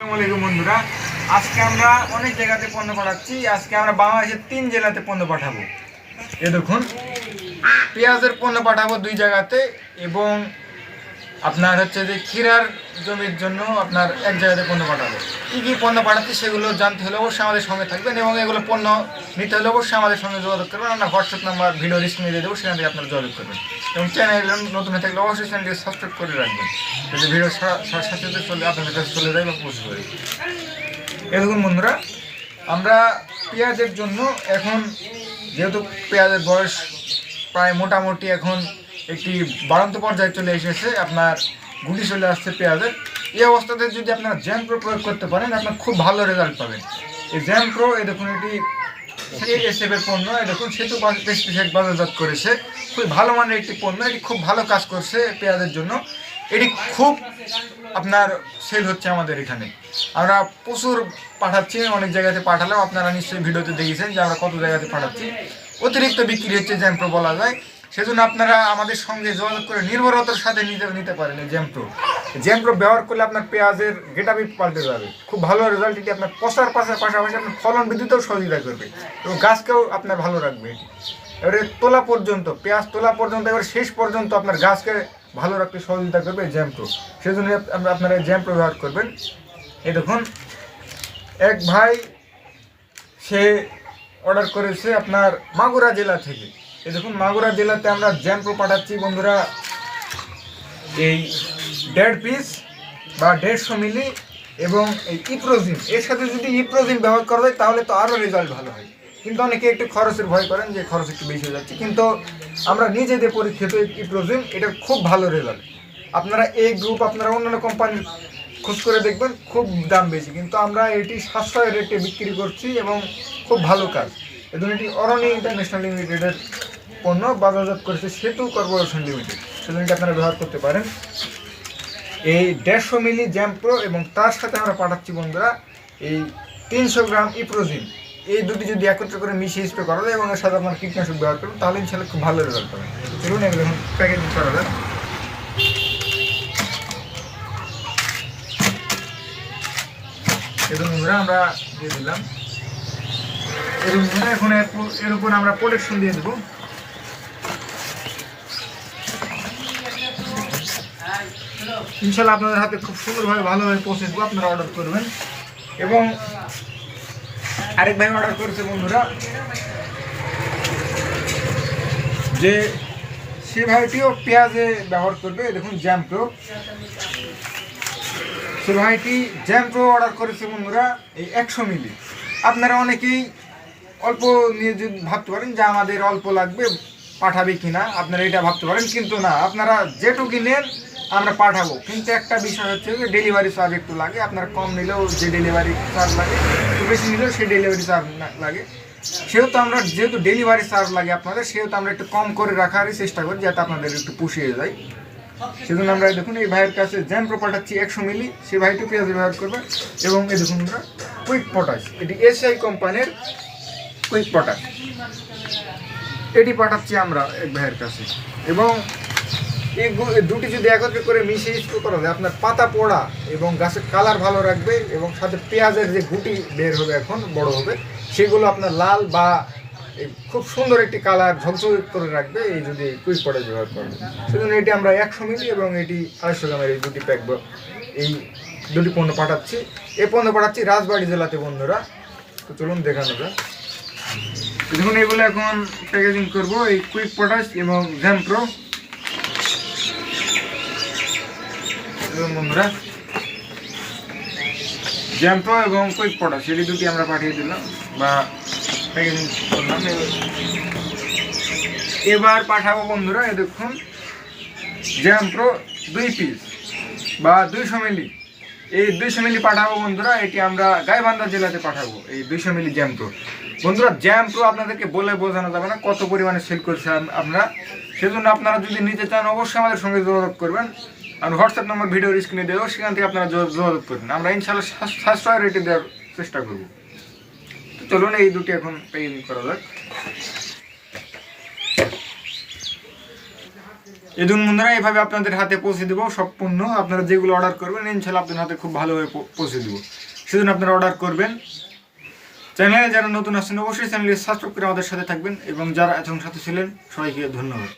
আসসালামু বন্ধুরা, আজকে আমরা অনেক জায়গাতে পণ্য পাঠাচ্ছি। আজকে আমরা বাংলাদেশের 3 জেলাতে পণ্য পাঠাবো। এ দেখুন, পেঁয়াজের পণ্য পাঠাবো 2 জায়গাতে এবং আপনার হচ্ছে যে ক্ষীরার জমির জন্য আপনার 1 জায়গাতে পণ্য পাঠাবো। কী কী পণ্য পাঠাচ্ছি সেগুলো জানতে হলে অবশ্যই আমাদের সঙ্গে থাকবেন এবং এগুলো পণ্য নিতে হলে অবশ্যই আমাদের সঙ্গে যোগাযোগ করবেন। আমরা হোয়াটসঅ্যাপ নাম্বার ভিডিও স্ক্রিনে দিয়ে দেবো, সেখান থেকে আপনারা যোগাযোগ করবেন এবং চ্যানেল নতুন হয়ে থাকলে অবশ্যই চ্যানেলটি সাবস্ক্রাইব করে রাখবেন, যদি ভিডিও সাথে চলে আপনাদের কাছে চলে যায় বা পৌঁছে যায়। এরকম বন্ধুরা, আমরা পেঁয়াজের জন্য এখন যেহেতু পেঁয়াজের বয়স প্রায় মোটামুটি এখন একটি বাড়ন্ত পর্যায়ে চলে এসেছে, আপনার গুটি চলে আসছে পেঁয়াজের, এই অবস্থাতে যদি আপনারা জ্যামপ্রো প্রয়োগ করতে পারেন আপনার খুব ভালো রেজাল্ট পাবেন। এই জ্যামপ্রো এই দেখুন, এটি এসএফের পণ্য, এই দেখুন সেতু পেস্টিসাইড বাজারজাত করেছে, খুব ভালো মানের একটি পণ্য, এটি খুব ভালো কাজ করছে পেঁয়াজের জন্য। এটি খুব আপনার সেল হচ্ছে আমাদের এখানে, আমরা প্রচুর পাঠাচ্ছি, অনেক জায়গাতে পাঠালাম, আপনারা নিশ্চয়ই ভিডিওতে দেখেছেন যে আমরা কত জায়গাতে পাঠাচ্ছি, অতিরিক্ত বিক্রি হচ্ছে জ্যামপ্রো বলা যায়। সেজন্য আপনারা আমাদের সঙ্গে যোগাযোগ করে নির্ভরতার সাথে নিতে পারেন এই জ্যামপ্রো ব্যবহার করলে আপনার পেঁয়াজের গেটাবি পাল্টে যাবে, খুব ভালো রেজাল্ট। এটি আপনার পচার পাশাপাশি আপনার ফলন বৃদ্ধিতেও সহযোগিতা করবে এবং গাছকেও আপনার ভালো রাখবে। এটি এবারে তোলা পর্যন্ত, পেঁয়াজ তোলা পর্যন্ত, এবার শেষ পর্যন্ত আপনার গাছকে ভালো রাখতে সহযোগিতা করবে জ্যামপ্রো, সেজন্য আপনারা জ্যামপ্রো ব্যবহার করবেন। এই দেখুন, এক ভাই সে অর্ডার করেছে আপনার মাগুরা জেলা থেকে। এই দেখুন, মাগুরা জেলাতে আমরা জ্যামপ্রো পাঠাচ্ছি বন্ধুরা, এই 1.5 পিস বা 150 মিলি এবং এই ইপ্রোজিন, এর সাথে যদি ইপ্রোজিন ব্যবহার করা যায় তাহলে তো আরও রেজাল্ট ভালো হয়। কিন্তু অনেকে একটু খরচের ভয় করেন যে খরচ একটু বেশি হয়ে যাচ্ছে, কিন্তু আমরা নিজেদের পরীক্ষিত ইপ্রোজিন, এটা খুব ভালো রেজাল্ট। আপনারা এই গ্রুপ, আপনারা অন্যান্য কোম্পানির খোঁজ করে দেখবেন, খুব দাম বেশি, কিন্তু আমরা এটি সাশ্রয় রেটে বিক্রি করছি এবং খুব ভালো কাজ। এবং এটি অরণি ইন্টারন্যাশনাল লিমিটেডের পণ্য, বাজারজাত করেছে সেতু কর্পোরেশন লিমিটেড, সেজন্য আপনারা ব্যবহার করতে পারেন। এই 150 মিলি জ্যামপ্রো এবং তার সাথে আমরা পাঠাচ্ছি বন্ধুরা এই 300 গ্রাম ইপ্রোজিন, এই দুটি যদি একত্রে করে মিশিয়ে স্প্রে করা যায় এবং এর সাথে আপনার কীটনাশক ব্যবহার করবেন তাহলে ইনশাআল্লাহ খুব ভালো রেজাল্ট পাবেন। চলুন এগুলো এখন প্যাকেজিং করা যায়। এবং বন্ধুরা আমরা দিয়ে দিলাম, এবং এখন এর উপর আমরা প্রোটেকশন দিয়ে দেবো। ইনশাআল্লাহ আপনাদের হাতে খুব সুন্দরভাবে ভালোভাবে পৌঁছে দেবো, আপনারা অর্ডার করবেন। এবং আরেক ভাই অর্ডার করেছে বন্ধুরা, যে সে ভাইটিও পেঁয়াজে ব্যবহার করবে। দেখুন জ্যামপ্রো, সে ভাইটি জ্যামপ্রো অর্ডার করেছে বন্ধুরা এই 100 মিলি। আপনারা অনেকেই অল্প নিয়ে যদি ভাবতে পারেন যে আমাদের অল্প লাগবে, পাঠাবে কিনা, আপনারা এটা ভাবতে পারেন, কিন্তু না, আপনারা যেটুকু নেন আমরা পাঠাবো, কিন্তু একটা বিষয় হচ্ছে যে ডেলিভারি চার্জ একটু লাগে। আপনারা কম নিলেও যে ডেলিভারি চার্জ লাগে, একটু বেশি নিলেও সেই ডেলিভারি চার্জ লাগে, সেহেতু আমরা যেহেতু ডেলিভারি চার্জ লাগে আপনাদের, সেহেতু আমরা একটু কম করে রাখারই চেষ্টা করি যাতে আপনাদের একটু পুষিয়ে যায়। সেজন্য আমরা দেখুন এই ভাইয়ের কাছে জ্যামপ্রো পাঠাচ্ছি 100 মিলি, সে ভাইটি পেঁয়াজ ব্যবহার করবে। এবং এই দেখুন আমরা কুইক পটাশ, এটি এসআই কোম্পানির কুইক পটাশ, এটি পাঠাচ্ছি আমরা এক ভাইয়ের কাছে। এবং এই দুটি যদি একত্রে করে মিশিয়ে স্প্রে করা যায় আপনার পাতা পড়া এবং গাছের কালার ভালো রাখবে এবং সাথে পেঁয়াজের যে গুটি বের হবে এখন বড় হবে সেগুলো আপনার লাল বা খুব সুন্দর একটি কালার ঝকঝক করে রাখবে এই যদি কুইক পটাশ ব্যবহার করবে। সেজন্য এটি আমরা 100 মিলি এবং এটি 250 গ্রামের এই দুটি প্যাক, এই দুটি পণ্য পাঠাচ্ছি। এই পণ্য পাঠাচ্ছি রাজবাড়ী জেলাতে বন্ধুরা। তো চলুন দেখানো যায়। দেখুন এগুলো এখন প্যাকেজিং করবো, এই কুইক পটাশ এবং জ্যামপ্রো। বন্ধুরা জ্যামপ্রো এবং কুইক পটাশ এটি দুটি আমরা পাঠিয়ে দিলাম বা প্যাকেজিং করলাম। এবার পাঠাবো বন্ধুরা, এ দেখুন জ্যামপ্রো 2 পিস বা 200 মিলি, এই 200 মিলি পাঠাবো বন্ধুরা। এটি আমরা গাইবান্ধা জেলাতে পাঠাবো এই 200 মিলি জ্যামপ্রো। বন্ধুরা জ্যামপ্রো আপনাদেরকে বলে বোঝানো যাবে না কত পরিমাণে সেল করছে আমরা, সেজন্য আপনারা যদি নিতে চান অবশ্যই আমাদের সঙ্গে যোগাযোগ করবেন। আমরা হোয়াটসঅ্যাপ নম্বর ভিডিওর স্ক্রিনে দেবো, সেখান থেকে আপনারা যোগাযোগ করবেন, আমরা ইনশাআল্লাহ সাশ্রয় রেটে দেওয়ার চেষ্টা করব। তো চলুন এই দুটি এখন প্যাকেজিং করা যাক। এই দেখুন বন্ধুরা, এইভাবে আপনাদের হাতে পৌঁছে দেবো সব পণ্য। আপনারা যেগুলো অর্ডার করবেন ইনশাল্লাহ আপনাদের হাতে খুব ভালোভাবে পৌঁছে দেবো। সেজন্য আপনারা অর্ডার করবেন। চ্যানেলে যারা নতুন আসছেন অবশ্যই চ্যানেলটি সাবস্ক্রাইব করে আমাদের সাথে থাকবেন, এবং যারা এতক্ষণ সাথে ছিলেন সবাইকে ধন্যবাদ।